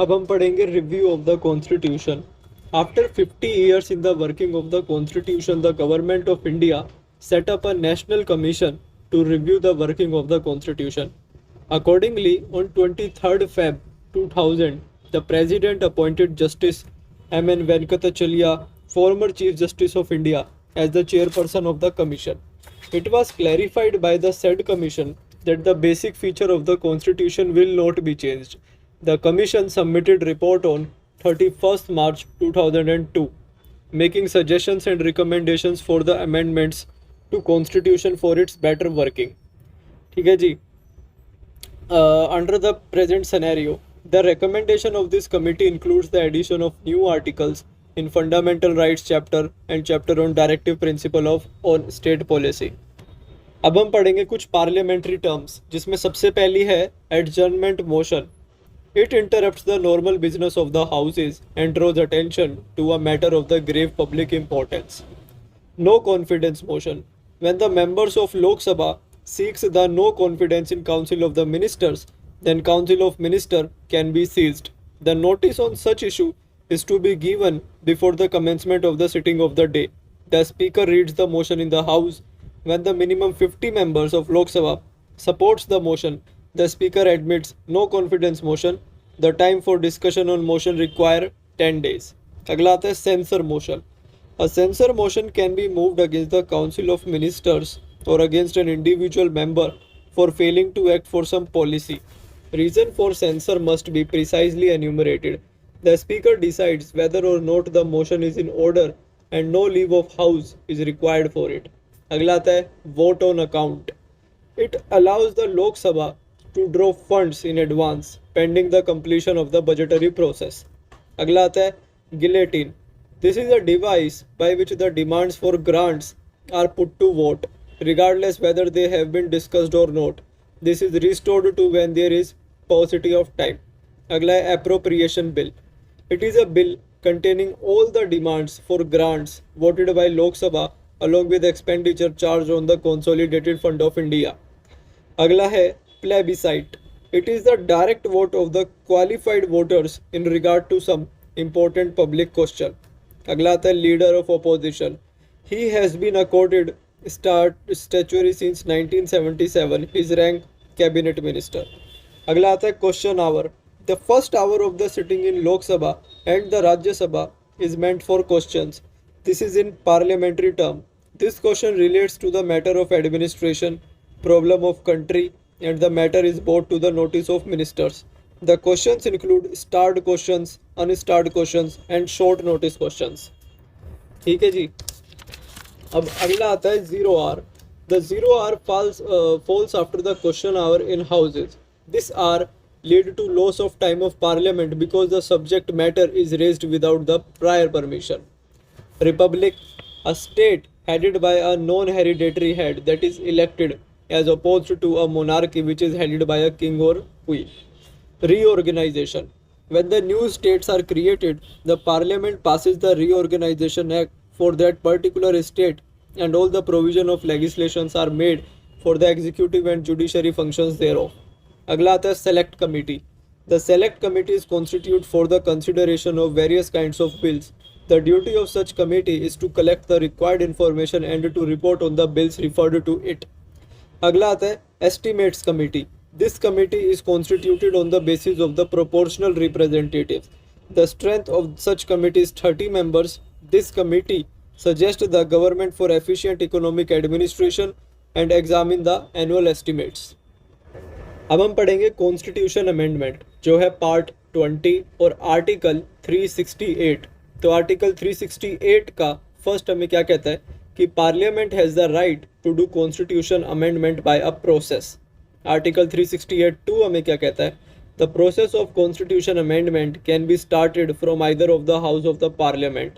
अब हम पढ़ेंगे review of the constitution. After 50 years in the working of the constitution, the government of India set up a national commission to review the working of the constitution. Accordingly, on 23rd Feb 2000, the president appointed Justice M.N. Venkatachalya, former Chief Justice of India, as the chairperson of the commission. It was clarified by the said commission that the basic feature of the constitution will not be changed. The commission submitted report on 31st March 2002, making suggestions and recommendations for the amendments to constitution for its better working. ठीक है जी. Under the present scenario, the recommendation of this committee includes the addition of new articles in fundamental rights chapter and chapter on directive principle of on state policy. अब हम पढ़ेंगे कुछ parliamentary terms, जिसमें सबसे पहली है adjournment motion. It interrupts the normal business of the houses and draws attention to a matter of the grave public importance. No confidence motion. When the members of Lok Sabha seeks the no confidence in Council of the Ministers, then Council of Minister can be seized. The notice on such issue is to be given before the commencement of the sitting of the day. The Speaker reads the motion in the House. When the minimum 50 members of Lok Sabha supports the motion, the Speaker admits no confidence motion. The time for discussion on motion require 10 days. अगला आता है censure motion. A censure motion can be moved against the Council of Ministers or against an individual member for failing to act for some policy. Reason for censure must be precisely enumerated. The Speaker decides whether or not the motion is in order and no leave of House is required for it. अगला आता है vote on account. It allows the Lok Sabha to draw funds in advance pending the completion of the budgetary process. अगला आता है guillotine. This is a device by which the demands for grants are put to vote, regardless whether they have been discussed or not. This is restored to when there is paucity of time. अगला है appropriation bill. It is a bill containing all the demands for grants voted by Lok Sabha along with expenditure charged on the consolidated fund of India. अगला है plebiscite. It is the direct vote of the qualified voters in regard to some important public question. अगला आता है leader of opposition. He has been accorded statutory since 1977. His rank cabinet minister. अगला आता है question hour. The first hour of the sitting in Lok Sabha and the Rajya Sabha is meant for questions. This is in parliamentary term. This question relates to the matter of administration, problem of country, and the matter is brought to the notice of ministers. The questions include starred questions, unstarred questions, and short notice questions. ठीक है जी. अब अगला आता है zero hour. The zero hour falls after the question hour in houses. This hour lead to loss of time of parliament because the subject matter is raised without the prior permission. Republic, a state headed by a non-hereditary head that is elected as opposed to a monarchy which is headed by a king or queen. Reorganization. When the new states are created, the parliament passes the reorganization act for that particular state and all the provision of legislations are made for the executive and judiciary functions thereof. अगला आता है select committee. The select committees constitute for the consideration of various kinds of bills. The duty of such committee is to collect the required information and to report on the bills referred to it. अगला आता है estimates committee. This committee is constituted on the basis of the proportional representatives. The strength of such committee is 30 members. This committee suggests the government for efficient economic administration and examine the annual estimates. अब हम पढ़ेंगे constitution amendment, जो है part 20 और article 368. तो article 368 का first हमें क्या कहता है कि parliament has the right to do constitution amendment by a process. Article 368(2) हमें क्या कहता है, the process of constitution amendment can be started from either of the house of the parliament.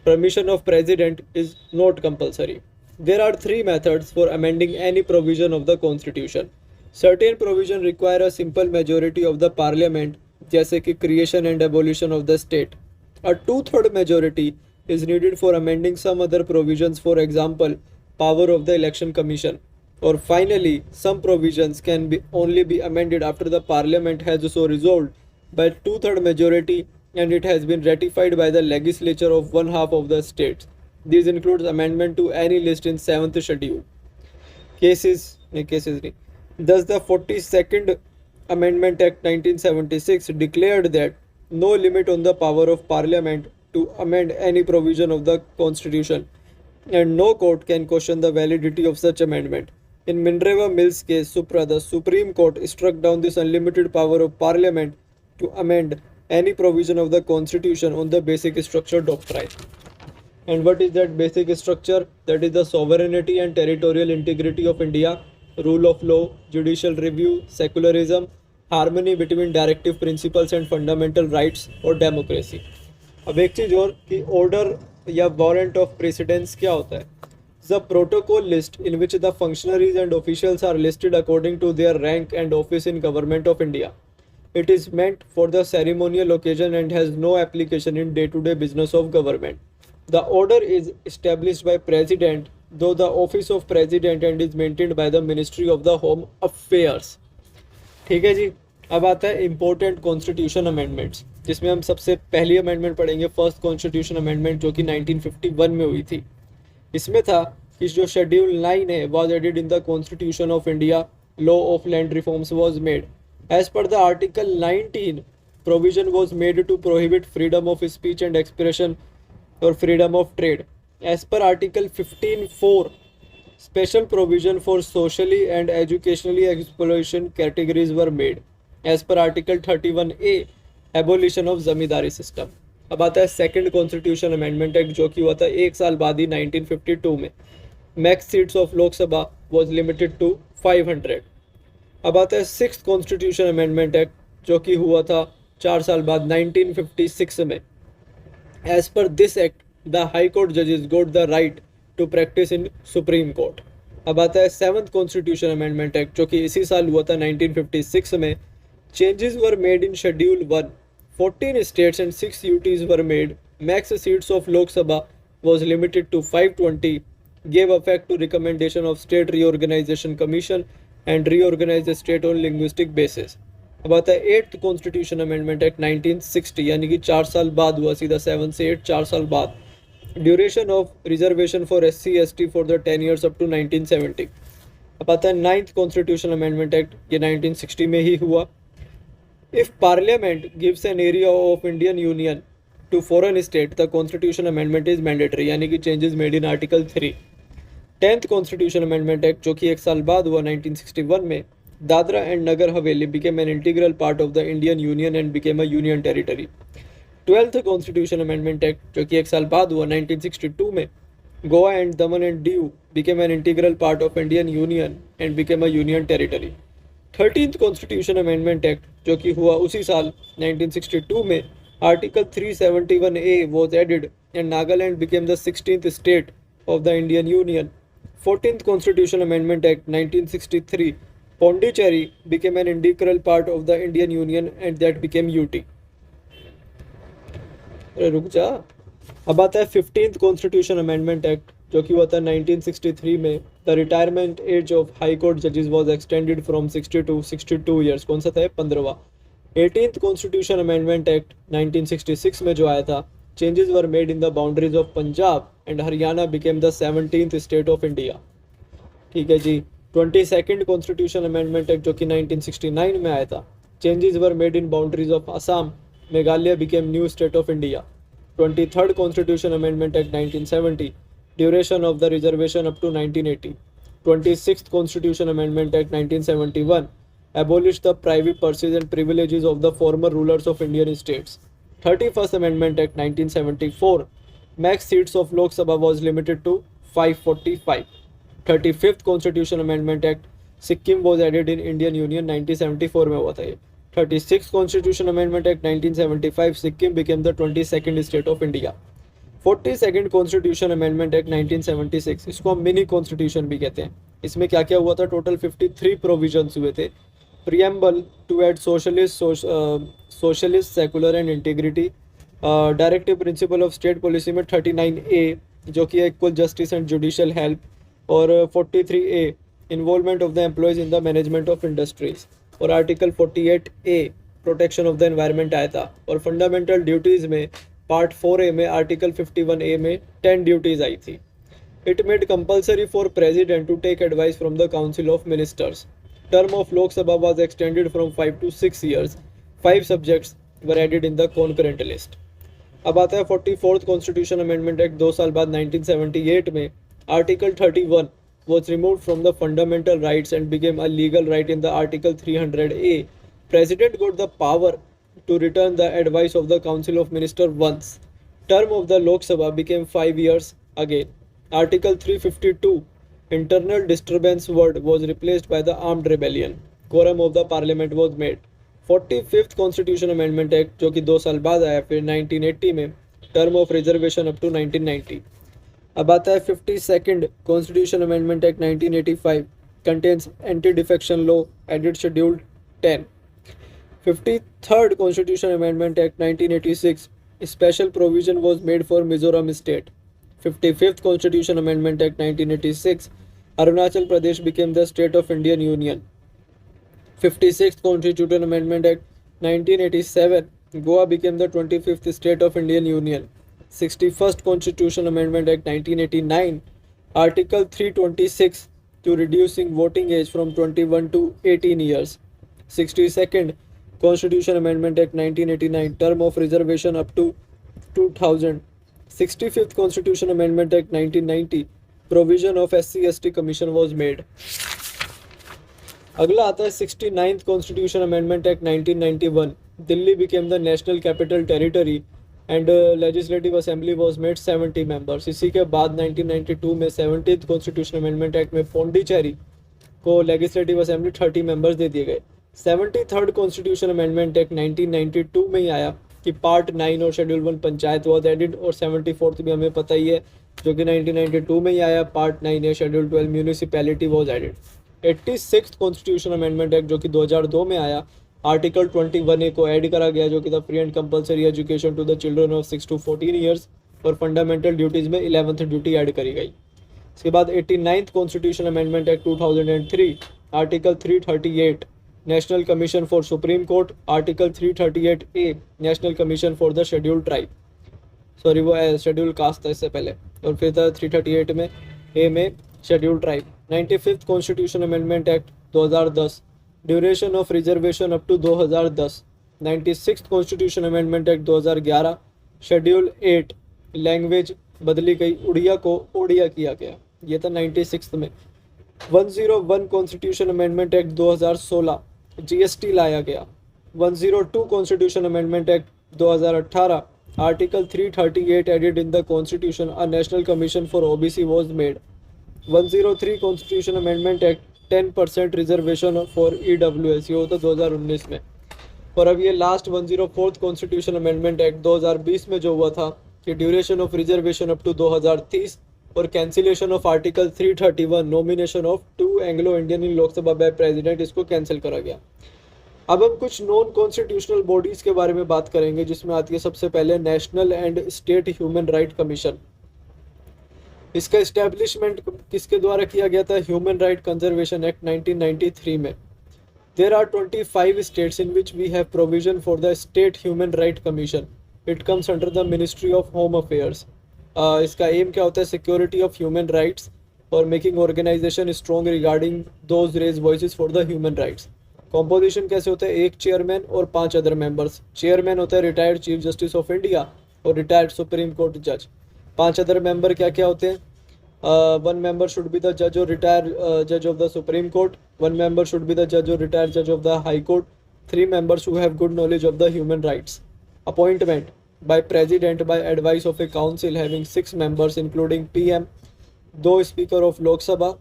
Permission of president is not compulsory. There are 3 methods for amending any provision of the constitution. Certain provision require a simple majority of the parliament, जैसे कि creation and abolition of the state. A 2/3 majority is needed for amending some other provisions, for example, power of the election commission. Or finally, some provisions can only be amended after the parliament has so resolved, by two-third majority, and it has been ratified by the legislature of one half of the states. These includes amendment to any list in 7th schedule. Cases. Thus, the 42nd Amendment Act 1976 declared that no limit on the power of Parliament to amend any provision of the Constitution, and no court can question the validity of such amendment. In Minerva Mills case, the Supreme Court struck down this unlimited power of Parliament to amend any provision of the Constitution on the basic structure doctrine. And what is that basic structure? That is the sovereignty and territorial integrity of India, rule of law, judicial review, secularism, harmony between directive principles and fundamental rights, और democracy. अब एक चीज और कि order या warrant of precedence क्या होता है? The protocol list in which the functionaries and officials are listed according to their rank and office in government of India. It is meant for the ceremonial occasion and has no application in day-to-day business of government. The order is established by President, though the office of President and is maintained by the Ministry of the Home Affairs. ठीक है जी. अब आता है important constitution amendments, जिसमें हम सबसे पहली amendment पढ़ेंगे फर्स्ट कॉन्स्टिट्यूशन अमेंडमेंट, जो कि 1951 में हुई थी. इसमें था कि जो शेड्यूल 9 है was added in the constitution of India. Law of land reforms was made. As per the article 19 provision was made to prohibit freedom of speech and expression or freedom of trade. As per Article 15(4), special provision for socially and educationally exploitation categories were made. As per Article 31A, abolition of zamindari system. अब आता है second constitution amendment act, जो कि हुआ था एक साल बाद ही 1952 में. Max seats of Lok Sabha was limited to 500. अब आता है सिक्स्थ कॉन्स्टिट्यूशन अमेंडमेंट एक्ट, जो कि हुआ था 4 साल बाद 1956 में. As per this act, the High Court judges got the right to practice in Supreme Court. अब आता है सेवंथ कॉन्स्टिट्यूशन अमेंडमेंट एक्ट, जो कि इसी साल हुआ था 1956 में. Changes were made in schedule 1. 14 states and 6 UTs were made. Max seats of Lok Sabha was limited to 520. Gave effect to recommendation of State Reorganization Commission and reorganized the state on linguistic basis. अब आता है eighth constitution amendment act 1960, यानी कि 4 साल बाद हुआ, सीधा 7 से 8 4 साल बाद. Duration of reservation for SC/ST for the 10 years up to 1970. अब आता है नाइन्थ कॉन्स्टिट्यूशन अमेंडमेंट एक्ट, ये 1960 में ही हुआ. If parliament gives an area of Indian union to foreign state, the constitution amendment is mandatory, यानी कि changes made in article 3. Tenth constitution amendment act, जो कि एक साल बाद हुआ 1961 में. Dadra and Nagar Haveli became an integral part of the Indian Union and became a union territory. 12th Constitution Amendment Act, जो कि एक साल बाद हुआ 1962 में. Goa and Daman and Diu became an integral part of Indian Union and became a union territory. 13th Constitution Amendment Act, जो कि हुआ उसी साल 1962 में. Article 371A was added and Nagaland became the 16th state of the Indian Union. 14th Constitution Amendment Act 1963. Pondicherry became an integral part of the Indian Union and that became UT. अरे रुक जा. अब आता है 15th Constitution Amendment Act, जो कि हुआ था 1963 में. The retirement age of High Court judges was extended from 60 to 62 years. कौन सा था? 15वां. 18th Constitution Amendment Act 1966 में जो आया था. Changes were made in the boundaries of Punjab and Haryana became the 17th state of India. ठीक है जी. 22nd constitution amendment act, जो कि 1969 में आया था. Changes were made in boundaries of Assam. Meghalaya became new state of India. 23rd constitution amendment act 1970. Duration of the reservation up to 1980. 26th constitution amendment act 1971. Abolish the private purses and privileges of the former rulers of Indian states. 31st amendment act 1974. Max seats of Lok Sabha was limited to 545. 35th Constitution Amendment Act, Sikkim was added in Indian union 1974 में हुआ था ये. 36th Constitution Amendment Act 1975, Sikkim became the 22nd state of India. 42nd Constitution Amendment Act 1976, इसको हम mini constitution भी कहते हैं. इसमें क्या क्या हुआ था? टोटल 53 प्रोविजंस हुए थे. Preamble to add socialist secular and integrity. Directive principle of state policy में 39A, जो कि equal justice and judicial help. और 43A, involvement of the employees in the management of industries. और article 48A, protection of the environment आया था, और fundamental duties में part 4A में आर्टिकल 51A में 10 ड्यूटीज आई थी. It made compulsory for president to take advice from the council of ministers. Term of Lok Sabha was extended from 5 to 6 years. 5 subjects were added in the concurrent list. अब आता है 44th constitution amendment act. 2 साल बाद 1978 में article 31 was removed from the fundamental rights and became a legal right in the article 300A. President got the power to return the advice of the council of minister once. Term of the Lok Sabha became 5 years again. Article 352 internal disturbance word was replaced by the armed rebellion. Quorum of the parliament was made. 45th Constitution Amendment Act जो कि 2 साल बाद आया फिर 1980 में. Term of reservation up to 1990. अब आता है 52nd Constitution Amendment Act 1985 contains anti-defection law added schedule 10. 53rd Constitution Amendment Act 1986 special provision was made for Mizoram state. 55th Constitution Amendment Act 1986 Arunachal Pradesh became the state of Indian Union. 56th Constitution Amendment Act 1987 Goa became the 25th state of Indian Union. 61st Constitution Amendment Act 1989 Article 326 to reducing voting age from 21 to 18 years. 62nd Constitution Amendment Act 1989 term of reservation up to 2000. 65th Constitution Amendment Act 1990 provision of SC/ST Commission was made. अगला आता है 69th Constitution Amendment Act 1991. Delhi became the national capital territory and legislative assembly was made 70 members. इसी के बाद 1992 में 70th Constitution Amendment Act में पौंडीचेरी को legislative assembly 30 members दे दिए गए. 73rd Constitution Amendment Act 1992 में ही आया कि पार्ट 9 और शेड्यूल 1 पंचायत वॉज एडिड, और 74th भी हमें पता ही है जो कि 1992 में ही आया. पार्ट 9 या schedule 12 municipality was added. 86th constitution amendment act जो कि 2002 में आया, आर्टिकल 21A को ऐड करा गया जो कि था free and compulsory education to the children of 6 to 14 years, और फंडामेंटल ड्यूटीज़ में 11th ड्यूटी ऐड करी गई. इसके बाद 89th constitution amendment act 2003 article 338 national commission for supreme court, article 338A national commission for the schedule tribe, sorry वो schedule caste था इससे पहले, और फिर था 338 में ए में schedule tribe. 95th constitution amendment act 2010 duration of reservation up to 2010. 96th constitution amendment act 2011 schedule 8 language बदली गई, उड़िया को ओडिया किया गया, ये था 96th में. 101 कॉन्स्टिट्यूशन अमेंडमेंट एक्ट 2016 जीएसटी लाया गया. 102 constitution amendment act 2018 article 338 added in the constitution a national commission for OBC was made. 103 constitution amendment act 10% reservation for EWS, ये होता 2019 में. और अब ये last 104th constitution amendment act 2020 में जो हुआ था कि duration of reservation up to 2030 और cancellation of article 331 nomination of 2 Anglo Indian in Lok Sabha by president, इसको कैंसिल करा गया. अब हम कुछ नॉन कॉन्स्टिट्यूशनल बॉडीज़ के बारे में बात करेंगे जिसमें आती है सबसे पहले national and state human right commission. इसका इस्टेब्लिशमेंट किसके द्वारा किया गया था? ह्यूमन राइट कंजर्वेशन एक्ट 1993 में. There are 25 states in which we have provision for the State Human Right Commission. It comes under the Ministry of Home Affairs. इसका aim क्या होता है? सिक्योरिटी ऑफ ह्यूमन राइट्स और making organization strong regarding those raise voices for the human rights. Composition कैसे होता है? एक chairman और 5 अदर मेंबर्स. चेयरमैन होता है retired chief justice of India और रिटायर्ड सुप्रीम कोर्ट जज. 5 अदर मेंबर क्या क्या होते हैं? 1 member should be the judge or retired judge of the Supreme Court. 1 member should be the judge or retired judge of the High Court. 3 members who have good knowledge of the human rights. Appointment by President by advice of a council having 6 members including PM, 2 Speaker of Lok Sabha,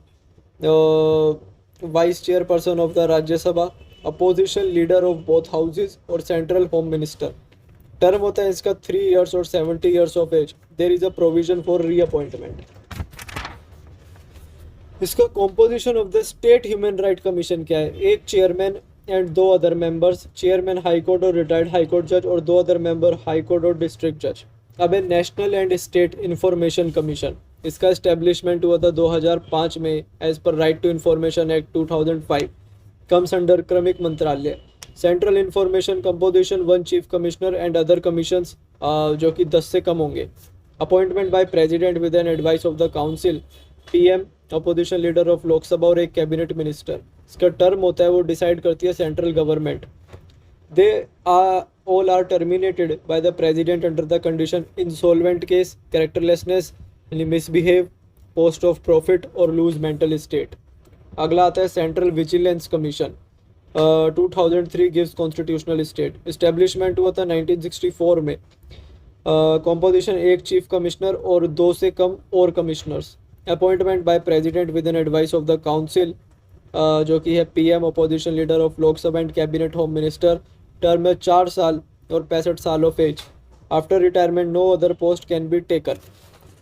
Vice Chairperson of the Rajya Sabha, Opposition Leader of both houses और Central Home Minister. Term होता है इसका 3 years और 70 years of age. There is a provision for reappointment. इसका composition of the state human right commission क्या है? एक chairman and 2 other members. Chairman high court और रिटायर्ड हाई कोर्ट जज और 2 अदर मेंबर हाई कोर्ट और district जज. अब है national and state information commission. इसका एस्टेब्लिशमेंट हुआ था 2005 में एज पर right to information act 2005. Comes under क्रमिक मंत्रालय. Central information composition 1 chief commissioner and other commissions जो कि 10 से कम होंगे। Appointment by president with an advice of the council, PM, opposition leader of Lok Sabha और एक कैबिनेट मिनिस्टर। इसका टर्म होता है वो डिसाइड करती है central government. They all are terminated by the president under the condition insolvent case, characterlessness, misbehave, post of profit और lose mental state। अगला आता है central vigilance commission. 2003 gives constitutional state. Establishment हुआ था 1964 में। कॉम्पोजिशन एक चीफ कमिश्नर और 2 से कम और commissioners. Appointment by president with an advice of the council, जो कि है PM, opposition leader of Lok Sabha and cabinet home minister. Term है 4 साल और 65 साल of age. After retirement no other post can be taken.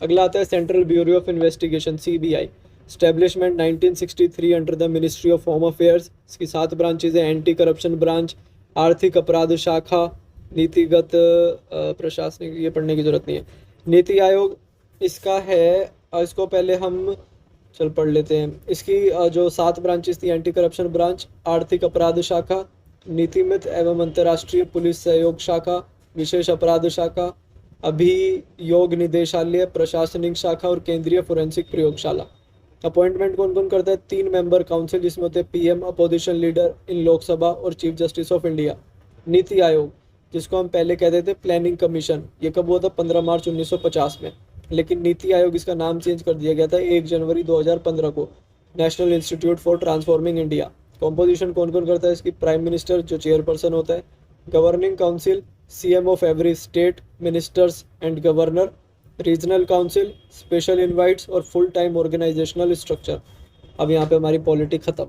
अगला आता है central bureau of investigation, CBI. Establishment 1963 under the ministry of home affairs. इसकी 7 branches है। Anti corruption branch, आर्थिक अपराध शाखा, नीतिगत प्रशासनिक, ये पढ़ने की जरूरत नहीं है। नीति आयोग इसका है, इसको पहले हम चल पढ़ लेते हैं। इसकी जो 7 ब्रांचेस थी, एंटी करप्शन ब्रांच, आर्थिक अपराध शाखा, नीतिमित एवं अंतर्राष्ट्रीय पुलिस सहयोग शाखा, विशेष अपराध शाखा, अभियोग निदेशालय, प्रशासनिक शाखा और केंद्रीय फोरेंसिक प्रयोगशाला। अपॉइंटमेंट कौन कौन करता है? 3 मेंबर काउंसिल, जिसमें होते हैं PM, opposition leader in Lok Sabha और chief justice of India. NITI Aayog, जिसको हम पहले कहते थे प्लानिंग कमीशन, ये कब हुआ था? 15 मार्च 1950 में। लेकिन नीति आयोग इसका नाम चेंज कर दिया गया था 1 जनवरी 2015 को, national institute for transforming India. Composition कौन कौन करता है इसकी? प्राइम मिनिस्टर जो चेयरपर्सन होता है, governing council, CM of every state, ministers and governor, regional council, special invites और फुल टाइम ऑर्गेनाइजेशनल स्ट्रक्चर। अब यहाँ पे हमारी पॉलिटिक खत्म।